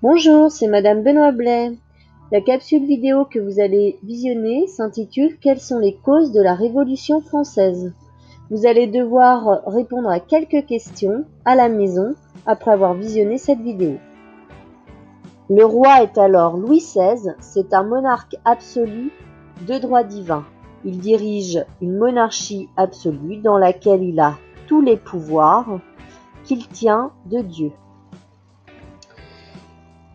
Bonjour, c'est Madame Benoît Blais. La capsule vidéo que vous allez visionner s'intitule « Quelles sont les causes de la Révolution française ?» Vous allez devoir répondre à quelques questions à la maison après avoir visionné cette vidéo. Le roi est alors Louis XVI, c'est un monarque absolu de droit divin. Il dirige une monarchie absolue dans laquelle il a tous les pouvoirs qu'il tient de Dieu.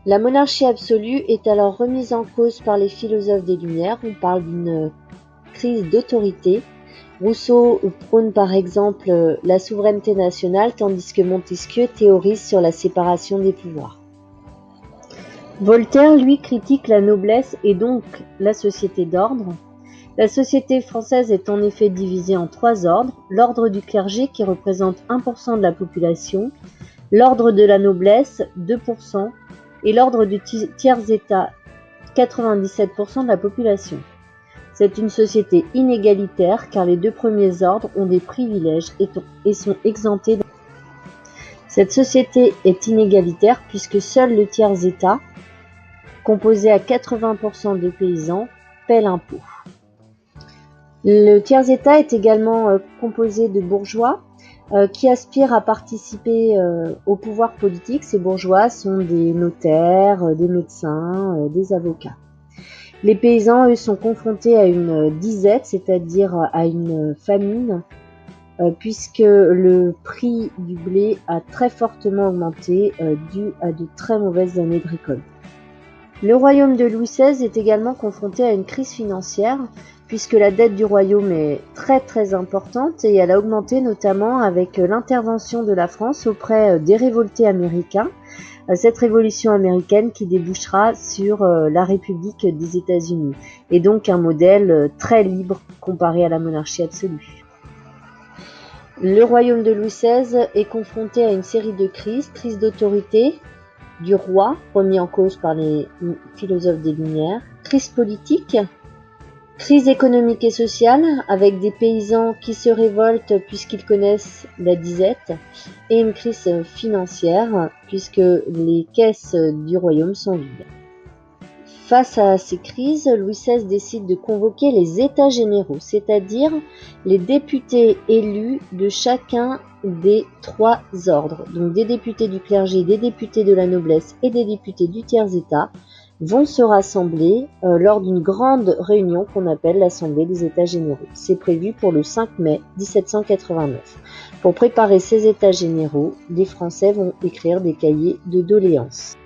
La monarchie absolue est alors remise en cause par les philosophes des Lumières. On parle d'une crise d'autorité. Rousseau prône par exemple la souveraineté nationale, tandis que Montesquieu théorise sur la séparation des pouvoirs. Voltaire, lui, critique la noblesse et donc la société d'ordre. La société française est en effet divisée en trois ordres. L'ordre du clergé qui représente 1% de la population, l'ordre de la noblesse 2%, et l'ordre du tiers-état 97% de la population. C'est une société inégalitaire car les deux premiers ordres ont des privilèges et sont exemptés. Cette société est inégalitaire puisque seul le tiers-état, composé à 80% de paysans, paie l'impôt. Le tiers-état est également composé de bourgeois qui aspirent à participer au pouvoir politique. Ces bourgeois sont des notaires, des médecins, des avocats. Les paysans, eux, sont confrontés à une disette, c'est-à-dire à une famine, puisque le prix du blé a très fortement augmenté dû à de très mauvaises années de récolte. Le royaume de Louis XVI est également confronté à une crise financière, puisque la dette du royaume est très importante et elle a augmenté notamment avec l'intervention de la France auprès des révoltés américains, cette révolution américaine qui débouchera sur la République des États-Unis, et donc un modèle très libre comparé à la monarchie absolue. Le royaume de Louis XVI est confronté à une série de crises, crise d'autorité du roi, remis en cause par les philosophes des Lumières, crise politique, crise économique et sociale, avec des paysans qui se révoltent puisqu'ils connaissent la disette, et une crise financière, puisque les caisses du royaume sont vides. Face à ces crises, Louis XVI décide de convoquer les États généraux, c'est-à-dire les députés élus de chacun des trois ordres. Donc des députés du clergé, des députés de la noblesse et des députés du tiers-état vont se rassembler lors d'une grande réunion qu'on appelle l'Assemblée des États généraux. C'est prévu pour le 5 mai 1789. Pour préparer ces États généraux, les Français vont écrire des cahiers de doléances.